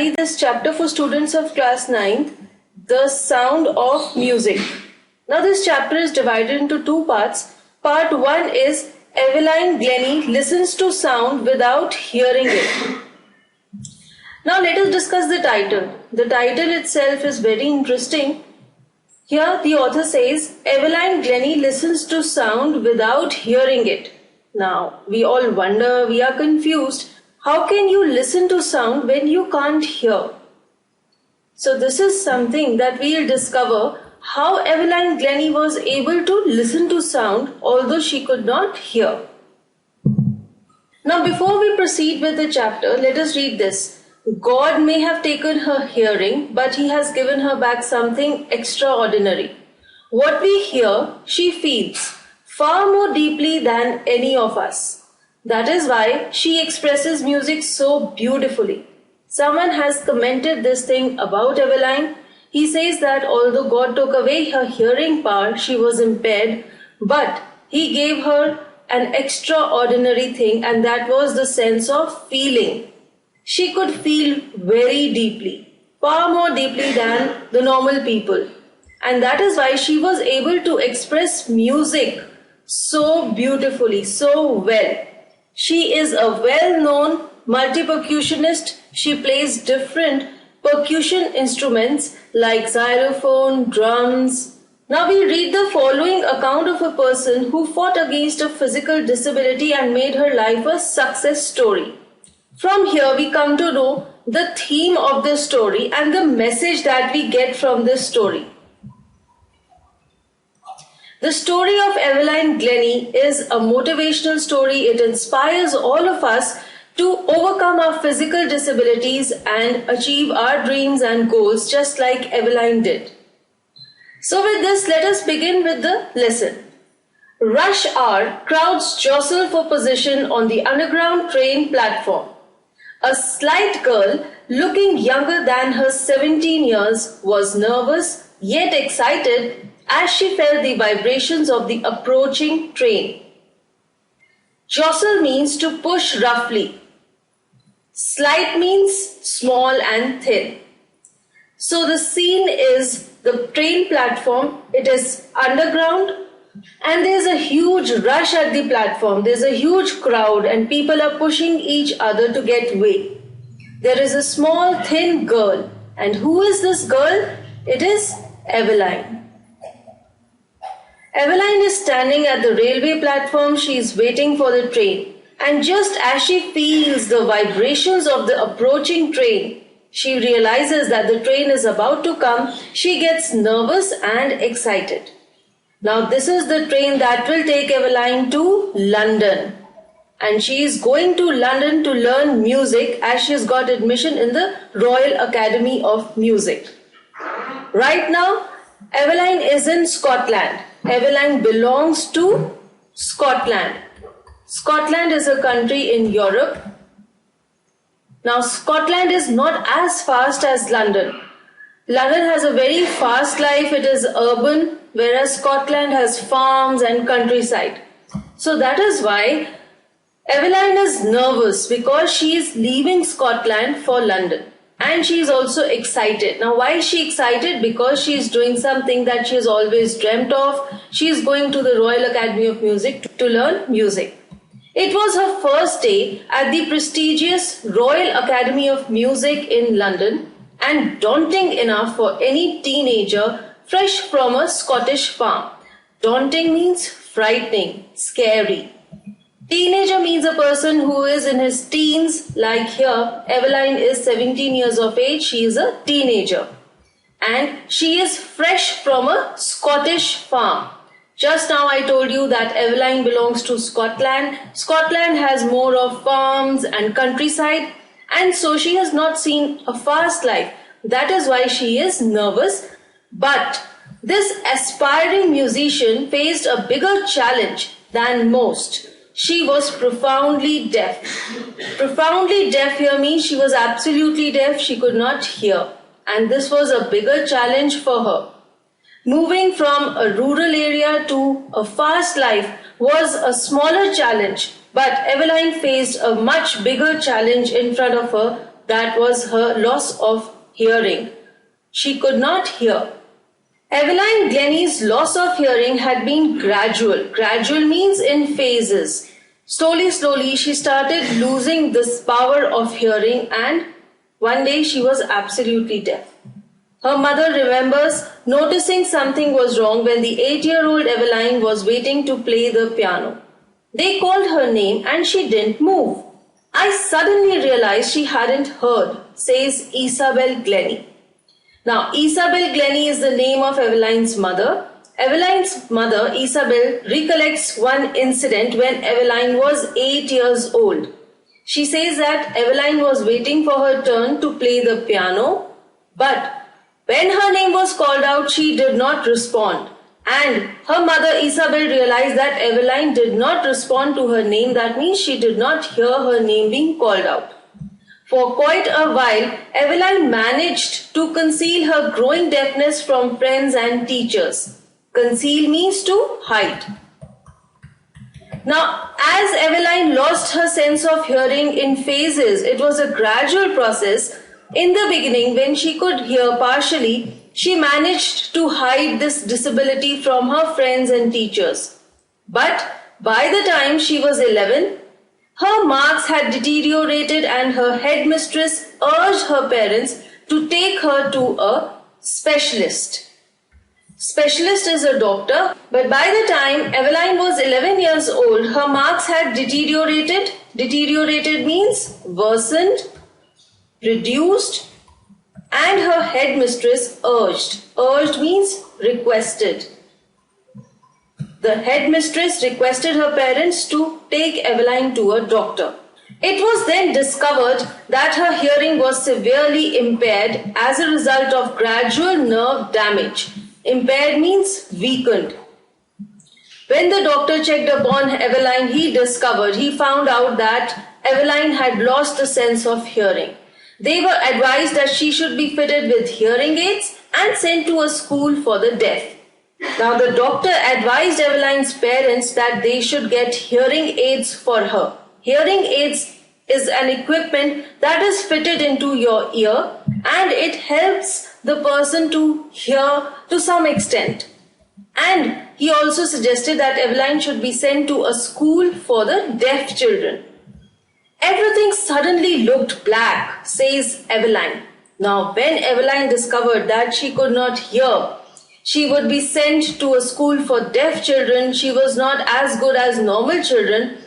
study this chapter for students of class 9th, The Sound of Music. Now this chapter is divided into two parts. Part 1 is Eveline Glennie listens to sound without hearing it. Now let us discuss the title. The title itself is very interesting. Here the author says, Eveline Glennie listens to sound without hearing it. Now we all wonder, we are confused. How can you listen to sound when you can't hear? So this is something that we'll discover, how Eveline Glennie was able to listen to sound although she could not hear. Now before we proceed with the chapter, let us read this. God may have taken her hearing, but he has given her back something extraordinary. What we hear, she feels far more deeply than any of us. That is why she expresses music so beautifully. Someone has commented this thing about Eveline. He says that although God took away her hearing power, she was impaired, but he gave her an extraordinary thing, and that was the sense of feeling. She could feel very deeply, far more deeply than the normal people. And that is why she was able to express music so beautifully, so well. She is a well-known multi-percussionist. She plays different percussion instruments like xylophone, drums. Now we read the following account of a person who fought against a physical disability and made her life a success story. From here we come to know the theme of this story and the message that we get from this story. The story of Eveline Glennie is a motivational story. It inspires all of us to overcome our physical disabilities and achieve our dreams and goals just like Eveline did. So with this, let us begin with the lesson. Rush hour, crowds jostle for position on the underground train platform. A slight girl, looking younger than her 17 years, was nervous yet excited as she felt the vibrations of the approaching train. Jostle means to push roughly. Slight means small and thin. So the scene is the train platform. It is underground and there's a huge rush at the platform. There's a huge crowd and people are pushing each other to get way. There is a small thin girl. And who is this girl? It is Eveline. Eveline is standing at the railway platform. She is waiting for the train. And just as she feels the vibrations of the approaching train, she realizes that the train is about to come. She gets nervous and excited. Now this is the train that will take Eveline to London. And she is going to London to learn music as she has got admission in the Royal Academy of Music. Right now, Eveline is in Scotland. Eveline belongs to Scotland. Scotland is a country in Europe. Now Scotland is not as fast as London. London has a very fast life. It is urban, whereas Scotland has farms and countryside. So that is why Eveline is nervous because she is leaving Scotland for London. And she is also excited. Now why is she excited? Because she is doing something that she has always dreamt of. She is going to the Royal Academy of Music to learn music. It was her first day at the prestigious Royal Academy of Music in London and daunting enough for any teenager fresh from a Scottish farm. Daunting means frightening, scary. Teenager means a person who is in his teens, like here, Eveline is 17 years of age, she is a teenager. And she is fresh from a Scottish farm. Just now I told you that Eveline belongs to Scotland. Scotland has more of farms and countryside, and so she has not seen a fast life. That is why she is nervous. But this aspiring musician faced a bigger challenge than most. She was profoundly deaf. Profoundly deaf here means she was absolutely deaf. She could not hear. And this was a bigger challenge for her. Moving from a rural area to a fast life was a smaller challenge, but Eveline faced a much bigger challenge in front of her, that was her loss of hearing. She could not hear. Eveline Glennie's loss of hearing had been gradual. Gradual means in phases. Slowly, she started losing this power of hearing, and one day she was absolutely deaf. Her mother remembers noticing something was wrong when the 8-year-old Eveline was waiting to play the piano. They called her name and she didn't move. I suddenly realized she hadn't heard, says Isabel Glennie. Now, Isabel Glennie is the name of Eveline's mother. Eveline's mother, Isabel, recollects one incident when Eveline was 8 years old. She says that Eveline was waiting for her turn to play the piano, but when her name was called out, she did not respond. And her mother Isabel realized that Eveline did not respond to her name. That means she did not hear her name being called out. For quite a while, Eveline managed to conceal her growing deafness from friends and teachers. Conceal means to hide. Now, as Eveline lost her sense of hearing in phases, it was a gradual process. In the beginning, when she could hear partially, she managed to hide this disability from her friends and teachers. But by the time she was 11, her marks had deteriorated and her headmistress urged her parents to take her to a specialist. Specialist is a doctor, but by the time Eveline was 11 years old, her marks had deteriorated. Deteriorated means worsened, reduced, and her headmistress urged. Urged means requested. The headmistress requested her parents to take Eveline to a doctor. It was then discovered that her hearing was severely impaired as a result of gradual nerve damage. Impaired means weakened. When the doctor checked upon Eveline, he found out that Eveline had lost the sense of hearing. They were advised that she should be fitted with hearing aids and sent to a school for the deaf. Now, the doctor advised Eveline's parents that they should get hearing aids for her. Hearing aids is an equipment that is fitted into your ear and it helps the person to hear to some extent. And he also suggested that Eveline should be sent to a school for the deaf children. Everything suddenly looked black, says Eveline. Now, when Eveline discovered that she could not hear, she would be sent to a school for deaf children. She was not as good as normal children.